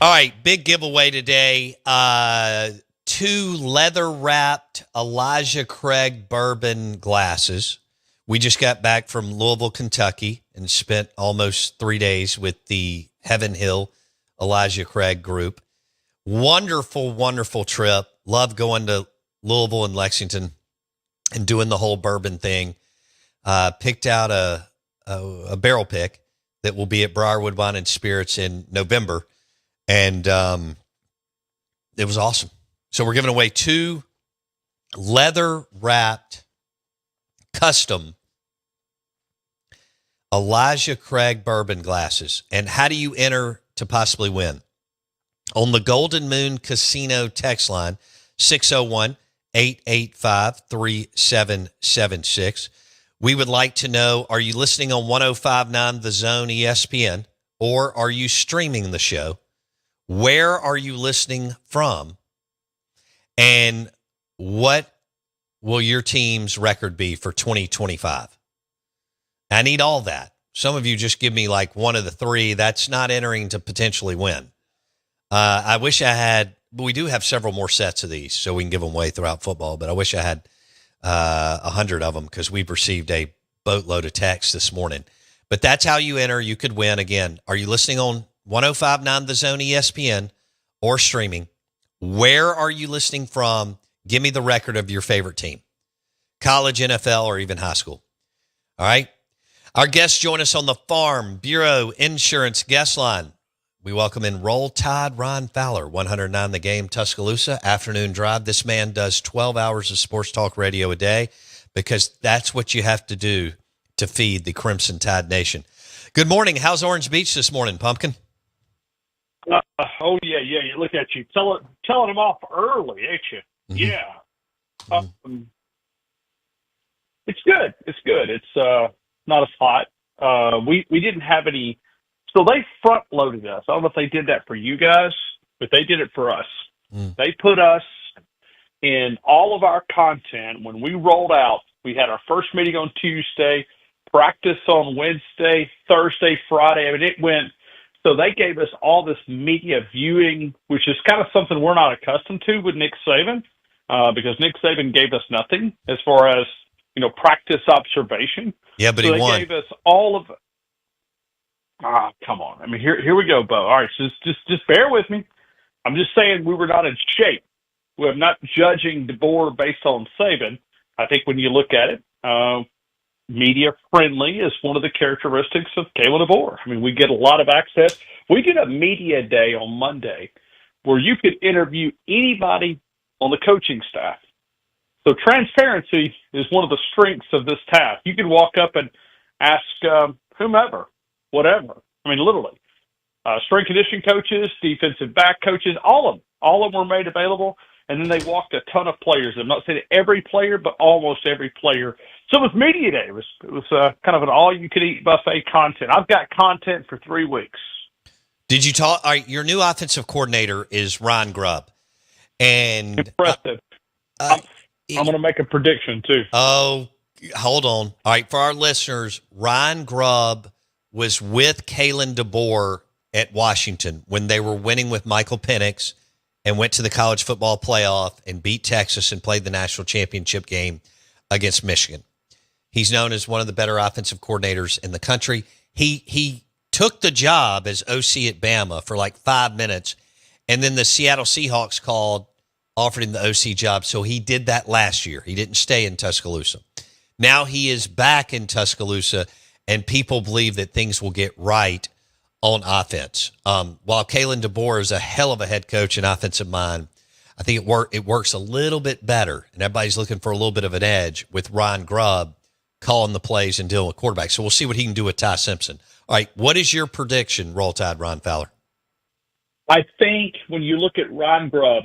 All right, big giveaway today. 2 leather-wrapped Elijah Craig bourbon glasses. We just got back from Louisville, Kentucky, and spent almost 3 days with the Heaven Hill Elijah Craig group. Wonderful, wonderful trip. Love going to Louisville and Lexington and doing the whole bourbon thing. Picked out a barrel pick that will be at Briarwood Wine and Spirits in November. And it was awesome. So we're giving away 2 leather-wrapped custom Elijah Craig bourbon glasses. And how do you enter to possibly win? On the Golden Moon Casino text line, 601-885-3776. We would like to know, are you listening on 105.9 The Zone ESPN, or are you streaming the show? Where are you listening from? And what will your team's record be for 2025? I need all that. Some of you just give me like one of the 3. That's not entering to potentially win. I wish I had, but we do have several more sets of these, so we can give them away throughout football. But I wish I had 100 of them because we've received a boatload of texts this morning. But that's how you enter. You could win. Again, are you listening on 105.9 The Zone ESPN or streaming? Where are you listening from? Give me the record of your favorite team, college, NFL, or even high school. All right. Our guests join us on the Farm Bureau Insurance guest line. We welcome in Roll Tide Ryan Fowler, 109 The Game, Tuscaloosa, afternoon drive. This man does 12 hours of sports talk radio a day because that's what you have to do to feed the Crimson Tide Nation. Good morning. How's Orange Beach this morning, Pumpkin? Yeah. Look at you telling them off early, ain't you? Mm-hmm. Yeah. It's good. It's not as hot. We didn't have any. So they front loaded us. I don't know if they did that for you guys, but they did it for us. They put us in all of our content. When we rolled out, we had our first meeting on Tuesday, practice on Wednesday, Thursday, Friday. I mean, it went. So they gave us all this media viewing, which is kind of something we're not accustomed to with Nick Saban, because Nick Saban gave us nothing as far as, practice observation. Yeah, but so he won. They gave us all of. Come on. I mean, here we go, Bo. All right, so just bear with me. I'm just saying we were not in shape. We're not judging DeBoer based on Saban. I think when you look at it, media friendly is one of the characteristics of Kalen DeBoer. I mean, we get a lot of access. We get a media day on Monday where you could interview anybody on the coaching staff. So transparency is one of the strengths of this task. You can walk up and ask whomever, whatever. I mean, literally. Strength conditioning coaches, defensive back coaches, all of them were made available. And then they walked a ton of players. I'm not saying every player, but almost every player. So it was media day. It was kind of an all-you-can-eat buffet content. I've got content for 3 weeks. Did you talk? All right, your new offensive coordinator is Ryan Grubb. And impressive. I'm going to make a prediction, too. Oh, hold on. All right, for our listeners, Ryan Grubb was with Kalen DeBoer at Washington when they were winning with Michael Penix and went to the college football playoff and beat Texas and played the national championship game against Michigan. He's known as one of the better offensive coordinators in the country. He took the job as OC at Bama for like 5 minutes, and then the Seattle Seahawks offered him the OC job, so he did that last year. He didn't stay in Tuscaloosa. Now he is back in Tuscaloosa, and people believe that things will get right on offense. While Kalen DeBoer is a hell of a head coach and offensive mind, I think it works a little bit better, and everybody's looking for a little bit of an edge with Ryan Grubb calling the plays and dealing with quarterbacks. So we'll see what he can do with Ty Simpson. All right, what is your prediction, Roll Tide, Ryan Fowler? I think when you look at Ryan Grubb,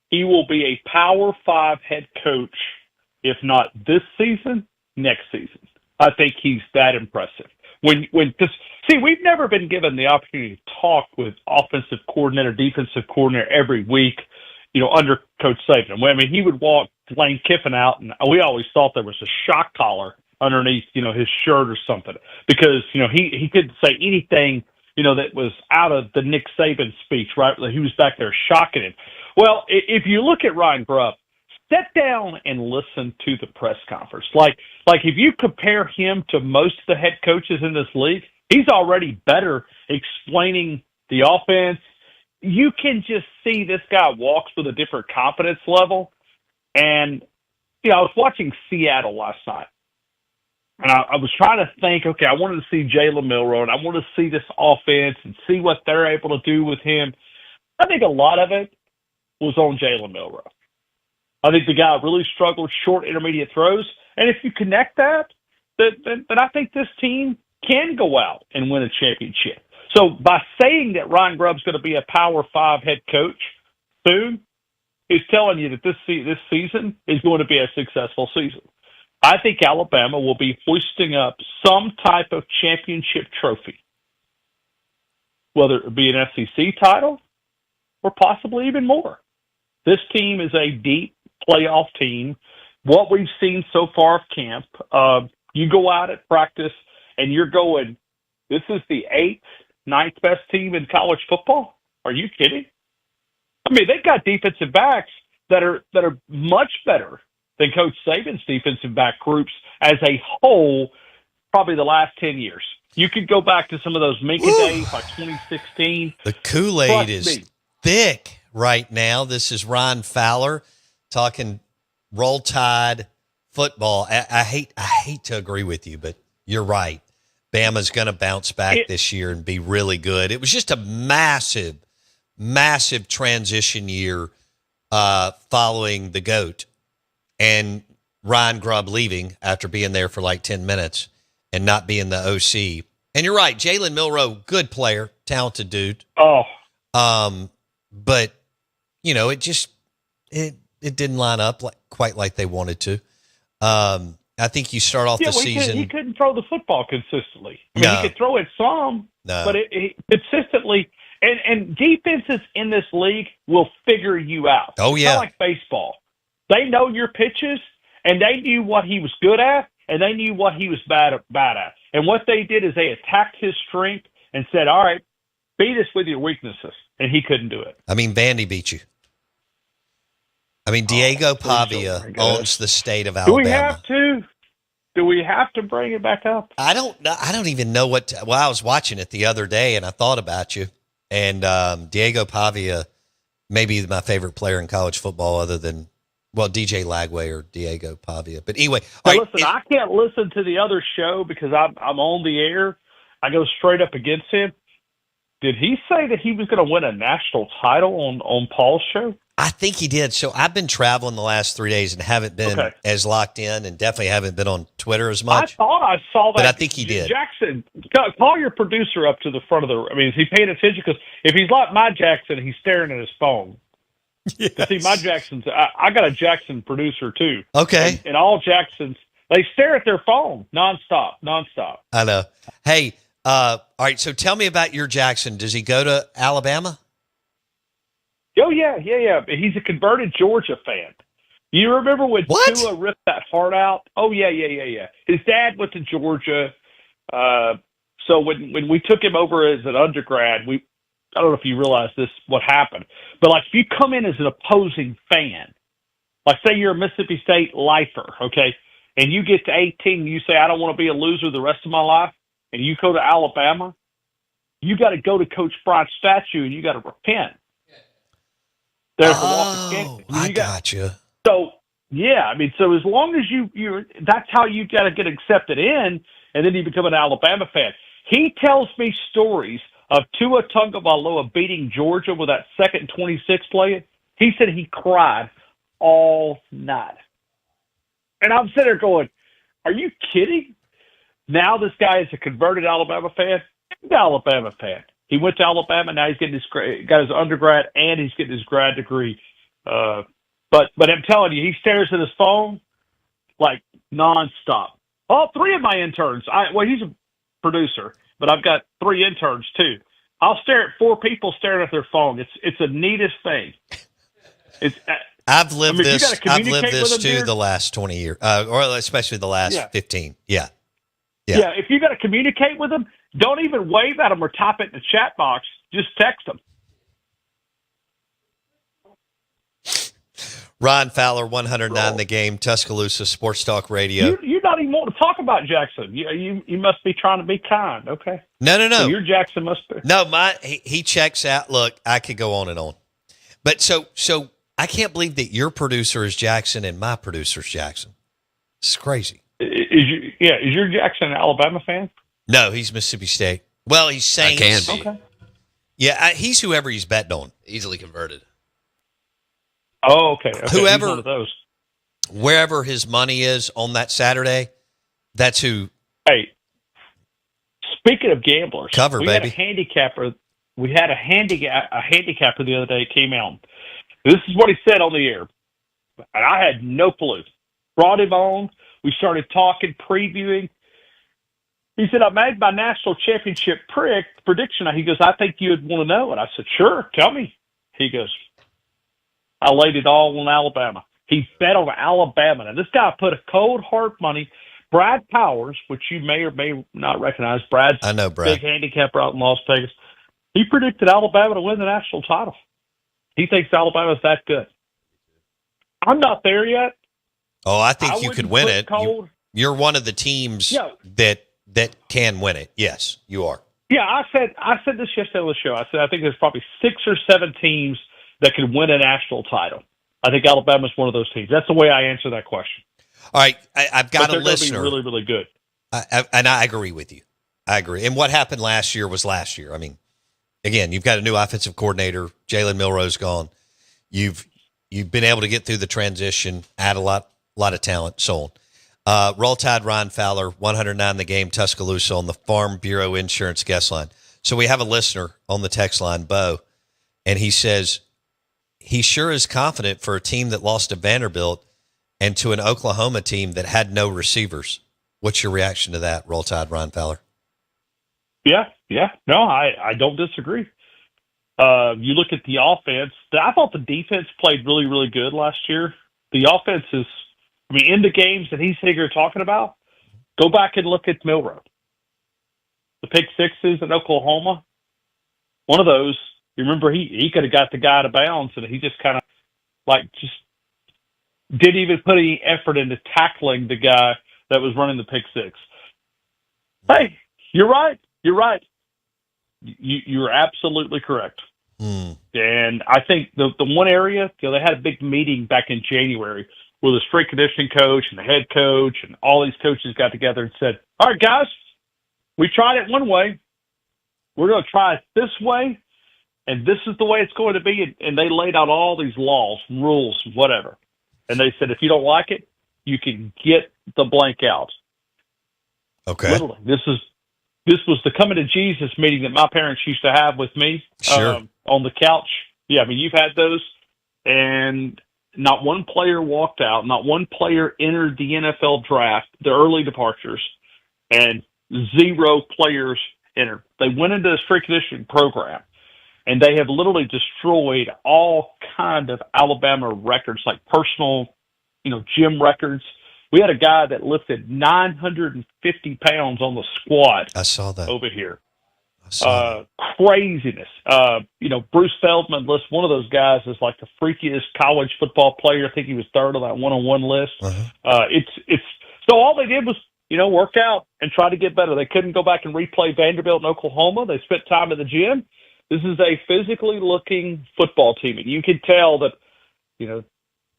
he will be a Power 5 head coach, if not this season, next season. I think he's that impressive. We've never been given the opportunity to talk with offensive coordinator, defensive coordinator every week, under Coach Saban. I mean, he would walk Lane Kiffin out, and we always thought there was a shock collar underneath, his shirt or something, because, he couldn't say anything, that was out of the Nick Saban speech, right? He was back there shocking him. Well, if you look at Ryan Grubb, sit down and listen to the press conference. Like if you compare him to most of the head coaches in this league, he's already better explaining the offense. You can just see this guy walks with a different confidence level. And, I was watching Seattle last night. And I was trying to think, okay, I wanted to see Jalen Milroe, and I wanted to see this offense and see what they're able to do with him. I think a lot of it was on Jalen Milroe. I think the guy really struggled short, intermediate throws. And if you connect that, then I think this team can go out and win a championship. So by saying that Ryan Grubb's going to be a Power 5 head coach soon, he's telling you that this season is going to be a successful season. I think Alabama will be hoisting up some type of championship trophy, whether it be an SEC title or possibly even more. This team is a deep playoff team. What we've seen so far of camp, you go out at practice and you're going, this is the 8th, 9th best team in college football? Are you kidding? I mean, they've got defensive backs that are much better than Coach Saban's defensive back groups as a whole, probably the last 10 years. You could go back to some of those Minka days, like 2016. The Kool-Aid is thick right now. This is Ryan Fowler talking Roll Tide football. I hate to agree with you, but you're right. Bama's going to bounce back this year and be really good. It was just a massive transition year following the GOAT and Ryan Grubb leaving after being there for like 10 minutes and not being the OC. And you're right, Jalen Milroe, good player, talented dude. Oh. But, it didn't line up quite like they wanted to. I think you start off the season. He couldn't throw the football consistently. I mean, he could throw it some, but it consistently. And defenses in this league will figure you out. Oh, yeah. It's not like baseball. They know your pitches, and they knew what he was good at, and they knew what he was bad at. And what they did is they attacked his strength and said, all right, beat us with your weaknesses. And he couldn't do it. I mean, Vandy beat you. I mean, Diego Pavia owns the state of Alabama. Do we have to bring it back up? I don't even know what. I was watching it the other day, and I thought about you. And Diego Pavia may be my favorite player in college football, other than DJ Lagway or Diego Pavia. But anyway, listen, I can't listen to the other show because I'm on the air. I go straight up against him. Did he say that he was going to win a national title on Paul's show? I think he did. So I've been traveling the last 3 days and haven't been as locked in, and definitely haven't been on Twitter as much. I thought I saw that. But I think he did. Jackson, call your producer up to the front of is he paying attention? Because if he's like my Jackson, he's staring at his phone. Yes. See, my Jackson's, I got a Jackson producer too. Okay. And all Jacksons, they stare at their phone nonstop. I know. Hey, all right, so tell me about your Jackson. Does he go to Alabama? Oh, yeah. He's a converted Georgia fan. You remember when Tua ripped that heart out? Oh, yeah. His dad went to Georgia. So when we took him over as an undergrad, I don't know if you realize this, what happened. But, if you come in as an opposing fan, say you're a Mississippi State lifer, okay, and you get to 18 and you say, I don't want to be a loser the rest of my life, and you go to Alabama, you got to go to Coach Bryant's statue and you got to repent. There's a walk against it. I got you. So, yeah, so as long as you that's how you got to get accepted in, and then you become an Alabama fan. He tells me stories of Tua Tagovailoa beating Georgia with that second 26 play. He said he cried all night. And I'm sitting there going, are you kidding? Now this guy is a converted Alabama fan. He's an Alabama fan. He went to Alabama. Now he's getting got his undergrad and he's getting his grad degree. But I'm telling you, he stares at his phone like nonstop. All three of my interns. He's a producer, but I've got 3 interns too. I'll stare at 4 people staring at their phone. It's the neatest thing. I've lived this. I've lived this too the last 20 years, or especially the last 15. Yeah. If you got to communicate with them, Don't even wave at them or type it in the chat box. Just text them. Ryan Fowler, 109 The Game, Tuscaloosa Sports Talk Radio. You not even want to talk about Jackson. You must be trying to be kind. Okay. No. So your Jackson must be. No, he checks out. Look, I could go on and on. But so I can't believe that your producer is Jackson and my producer is Jackson. It's crazy. Is your Jackson an Alabama fan? No, he's Mississippi State. Well, he's Saints. I can be. Okay. Yeah, he's whoever he's betting on. Easily converted. Oh, okay. Whoever, he's one of those. Wherever his money is on that Saturday, that's who. Hey, speaking of gamblers, Cover, we baby. had a handicapper. We had a handicapper the other day came out. This is what he said on the air, and I had no clue. Brought him on. We started talking, previewing. He said, I made my national championship prediction. He goes, I think you would want to know. And I said, sure, tell me. He goes, I laid it all on Alabama. He bet on Alabama. Now, this guy put a cold hard money. Brad Powers, which you may or may not recognize, I know Brad. big handicapper out in Las Vegas. He predicted Alabama to win the national title. He thinks Alabama's that good. I'm not there yet. Oh, I think you could win it. You're one of the teams Yeah. that can win it. Yes, you are. Yeah, I said this yesterday on the show. I said I think there's probably 6 or 7 teams that could win a national title. I think Alabama's one of those teams. That's the way I answer that question. All right, I've got But a listener. Be really, really good. And I agree with you. I agree. And what happened last year was last year. I mean, again, you've got a new offensive coordinator. Jalen Milroe's gone. You've been able to get through the transition, add a lot of talent, so on. Roll Tide, Ryan Fowler, 109 The Game, Tuscaloosa on the Farm Bureau Insurance guest line. So we have a listener on the text line, Bo, and he says he sure is confident for a team that lost to Vanderbilt and to an Oklahoma team that had no receivers. What's your reaction to that, Roll Tide, Ryan Fowler? Yeah. No, I don't disagree. You look at the offense. I thought the defense played really, really good last year. The offense is, in the games that he's here talking about, go back and look at Milroe. The pick sixes in Oklahoma, one of those, you remember he could have got the guy out of bounds, and he just kind of just didn't even put any effort into tackling the guy that was running the pick six. Hey, you're right. You're absolutely correct. And I think the one area, they had a big meeting back in January where the strength conditioning coach and the head coach and all these coaches got together and said, all right, guys, we tried it one way. We're going to try it this way, and this is the way it's going to be. And they laid out all these laws, rules, whatever. And they said, if you don't like it, you can get the blank out. Okay. Literally, this was the coming to Jesus meeting that my parents used to have with me on the couch. Yeah, you've had those. And not one player walked out. Not one player entered the NFL draft, the early departures, and 0 players entered. They went into the strength conditioning program, and they have literally destroyed all kind of Alabama records, like personal, gym records. We had a guy that lifted 950 pounds on the squat. I saw that over here. Craziness. Bruce Feldman lists one of those guys as like the freakiest college football player. I think he was 3rd on that one-on-one list. It's so all they did was, work out and try to get better. They couldn't go back and replay Vanderbilt and Oklahoma. They spent time in the gym. This is a physically looking football team, and you can tell that,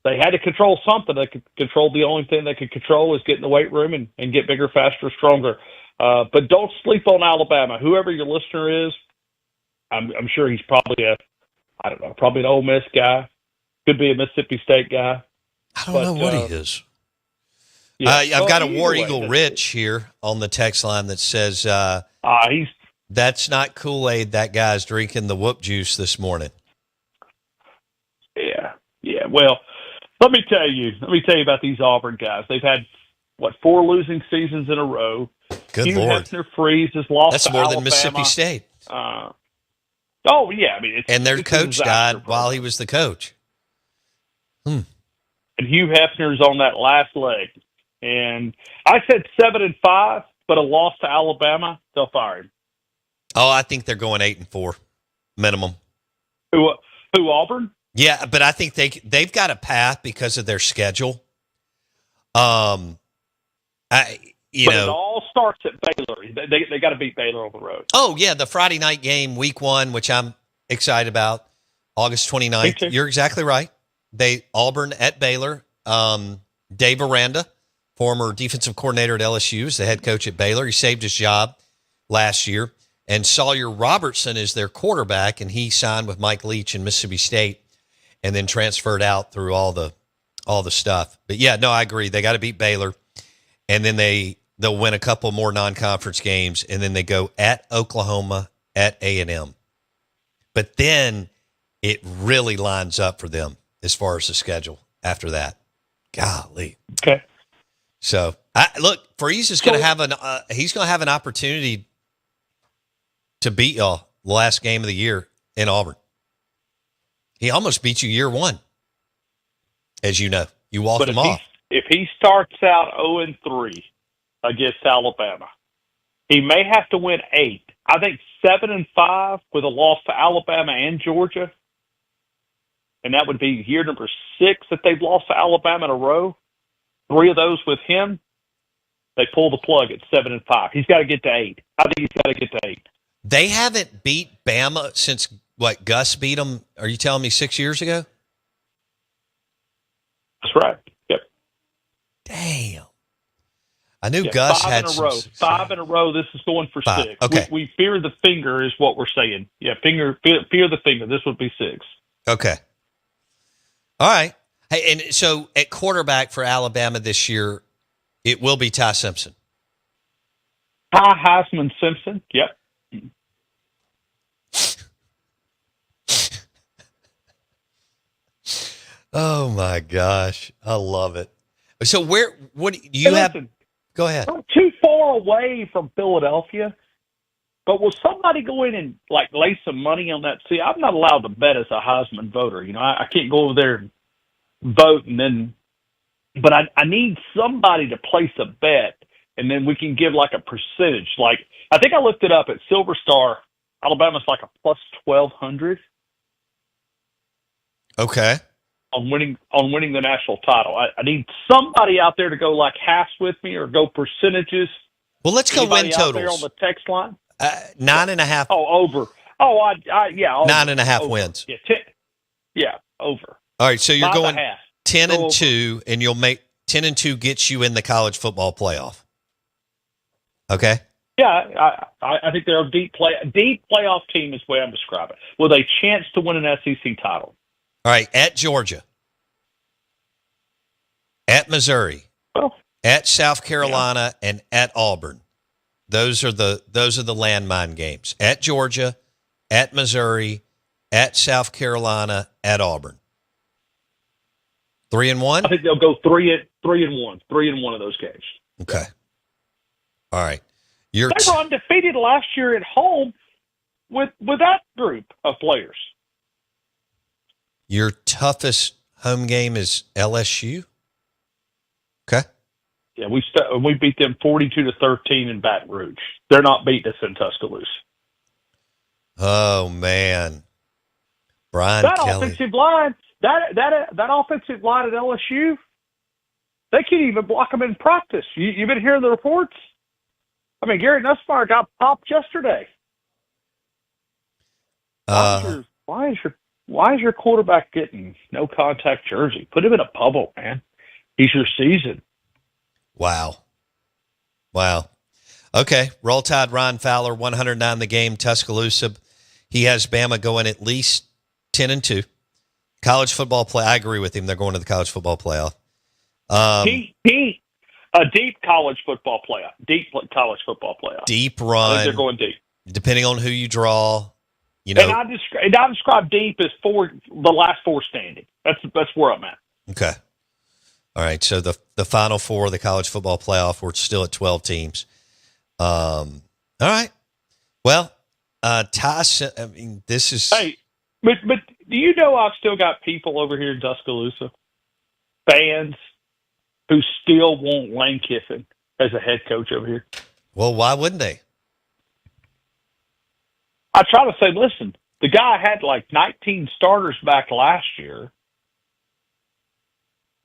they had to control something. They could control the only thing they could control is get in the weight room and get bigger, faster, stronger. But don't sleep on Alabama. Whoever your listener is, I'm sure he's probably probably an Ole Miss guy. Could be a Mississippi State guy. I don't know what he is. Yeah. I've got a War Eagle Rich here on the text line that says, that's not Kool-Aid. That guy's drinking the whoop juice this morning. Yeah. Well, let me tell you about these Auburn guys. They've had 4 losing seasons in a row. Good Hugh Lord. Hefner Freeze has lost. That's to more Alabama. than Mississippi State. And their coach died while he was the coach. And Hugh Hefner's on that last leg. And I said 7-5, but a loss to Alabama, they'll fire him. Oh, I think they're going 8-4 minimum. Who Auburn? Yeah, but I think they've got a path because of their schedule. It all starts at Baylor. They got to beat Baylor on the road. Oh yeah, the Friday night game, week 1, which I'm excited about, August 29th. You're exactly right. Auburn at Baylor. Dave Aranda, former defensive coordinator at LSU, is the head coach at Baylor. He saved his job last year. And Sawyer Robertson is their quarterback, and he signed with Mike Leach in Mississippi State and then transferred out through all the stuff. But yeah, no, I agree. They got to beat Baylor, and then they'll win a couple more non-conference games, and then they go at Oklahoma, at A&M. But then it really lines up for them as far as the schedule after that. Golly. Okay. So look, Freeze is going to have he's going to have an opportunity to beat y'all the last game of the year in Auburn. He almost beat you year 1, as you know. You walked him off. If he starts out 0-3 against Alabama, he may have to win 8. I think 7-5 with a loss to Alabama and Georgia, and that would be year number 6 that they've lost to Alabama in a row. 3 of those with him, they pull the plug at 7-5. He's got to get to 8. I think he's got to get to 8. They haven't beat Bama since, Gus beat them, are you telling me 6 years ago? That's right. Yep. Damn. I knew Gus had 5 in a row. 5 in a row. This is going for 6. Okay. We fear the finger is what we're saying. Yeah, fear the finger. This would be 6. Okay. All right. Hey, and so at quarterback for Alabama this year, it will be Ty Simpson. Ty Heisman Simpson. Yep. Oh my gosh, I love it. So what do you have? Go ahead. Not too far away from Philadelphia, but will somebody go in and lay some money on that? See, I'm not allowed to bet as a Heisman voter. I can't go over there and vote but I need somebody to place a bet, and then we can give a percentage. I think I looked it up at Silver Star. Alabama's a plus 1,200. Okay. On winning the national title. I need somebody out there to go halves with me or go percentages. Well, let's go win totals. Out there on the text line? 9.5. Oh, over. Oh, yeah. Over. 9.5 wins. Yeah, over. All right, so you're going 10-2, and you'll make 10-2 gets you in the college football playoff. Okay. Yeah, I think they're a deep playoff team is the way I'm describing it, with a chance to win an SEC title. All right, at Georgia, at Missouri, at South Carolina, and at Auburn. Those are the landmine games. At Georgia, at Missouri, at South Carolina, at Auburn. 3-1? I think they'll go 3-1. 3-1 of those games. Okay. All right. They were undefeated last year at home with that group of players. Your toughest home game is LSU? Okay. Yeah, we beat them 42-13 in Baton Rouge. They're not beating us in Tuscaloosa. Oh man, Brian Kelly. Offensive line, that offensive line at LSU, they can't even block them in practice. You've been hearing the reports. I mean, Gary Nussmeier got popped yesterday. Why is your quarterback getting no contact jersey? Put him in a bubble, man. He's your season. Wow. Okay. Roll Tide, Ryan Fowler, 109 the game, Tuscaloosa. He has Bama going at least 10-2. College football play. I agree with him. They're going to the college football playoff. A deep college football playoff. Deep college football playoff. Deep run. I think they're going deep. Depending on who you draw. And I describe deep as the last 4 standing. That's where I'm at. Okay. All right. So the final 4 of the college football playoff, we're still at 12 teams. All right. Well, Tyson, I mean, this is. Hey, but do you know I've still got people over here in Tuscaloosa, fans, who still want Lane Kiffin as a head coach over here? Well, why wouldn't they? I try to say, listen, the guy had like 19 starters back last year.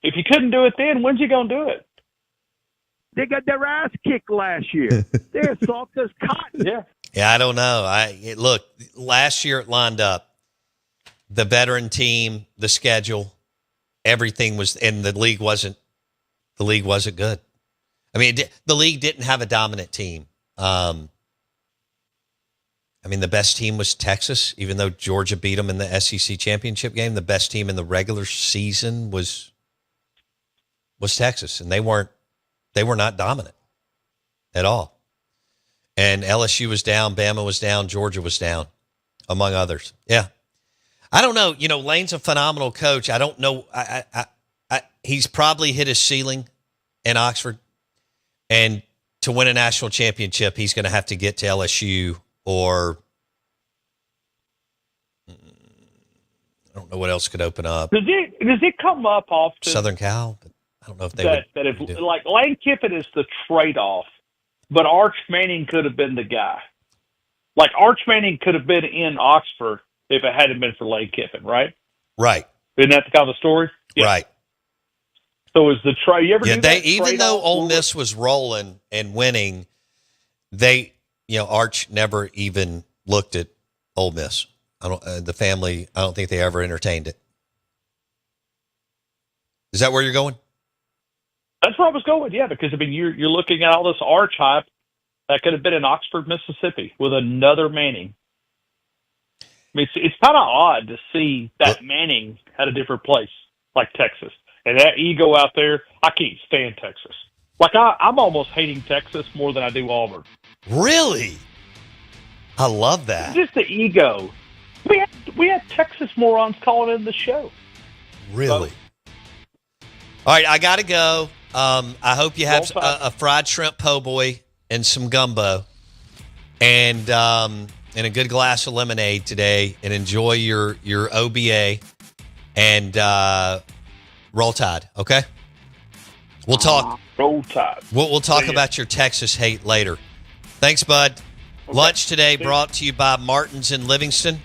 If you couldn't do it then, when's he going to do it? They got their ass kicked last year. They're soft as cotton. Yeah. Yeah, I don't know. Look, last year it lined up. The veteran team, the schedule, everything was, and the league wasn't good. I mean, the league didn't have a dominant team. I mean, the best team was Texas, even though Georgia beat them in the SEC championship game. The best team in the regular season was Texas, and they were not dominant at all. And LSU was down, Bama was down, Georgia was down, among others. Yeah. I don't know. You know, Lane's a phenomenal coach. I don't know. He's probably hit his ceiling in Oxford. And to win a national championship, he's going to have to get to LSU or I don't know what else could open up. Does it come up often? Southern Cal? But I don't know if they that if like Lane Kiffin is the trade-off, but Arch Manning could have been the guy. Like Arch Manning could have been in Oxford if it hadn't been for Lane Kiffin, right? Right. Isn't that the kind of story? Yeah. Right. So is the trade? You ever do that even though trade-off? Ole Miss was rolling and winning, Arch never even looked at Ole Miss. The family, I don't think they ever entertained it. Is that where you're going? That's where I was going, yeah, because, I mean, you're looking at all this Arch hype that could have been in Oxford, Mississippi with another Manning. I mean, it's kind of odd to see that Manning at a different place, like Texas. And that ego out there, I can't stand Texas. Like, I'm almost hating Texas more than I do Auburn. Really? I love that. Just the ego. We had Texas morons calling in the show. Really? All right, I got to go. I hope you have a fried shrimp po' boy and some gumbo and a good glass of lemonade today, and enjoy your OBA and Roll Tide, okay? We'll talk. Roll Tide. We'll talk about your Texas hate later. Thanks, bud. Okay. Lunch today brought to you by Martin's in Livingston.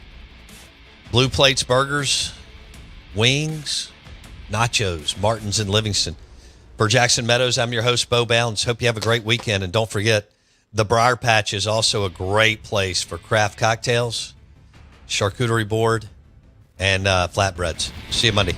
Blue Plates Burgers, wings, nachos, Martin's in Livingston. For Jackson Meadows, I'm your host, Bo Bounds. Hope you have a great weekend. And don't forget, the Briar Patch is also a great place for craft cocktails, charcuterie board, and flatbreads. See you Monday.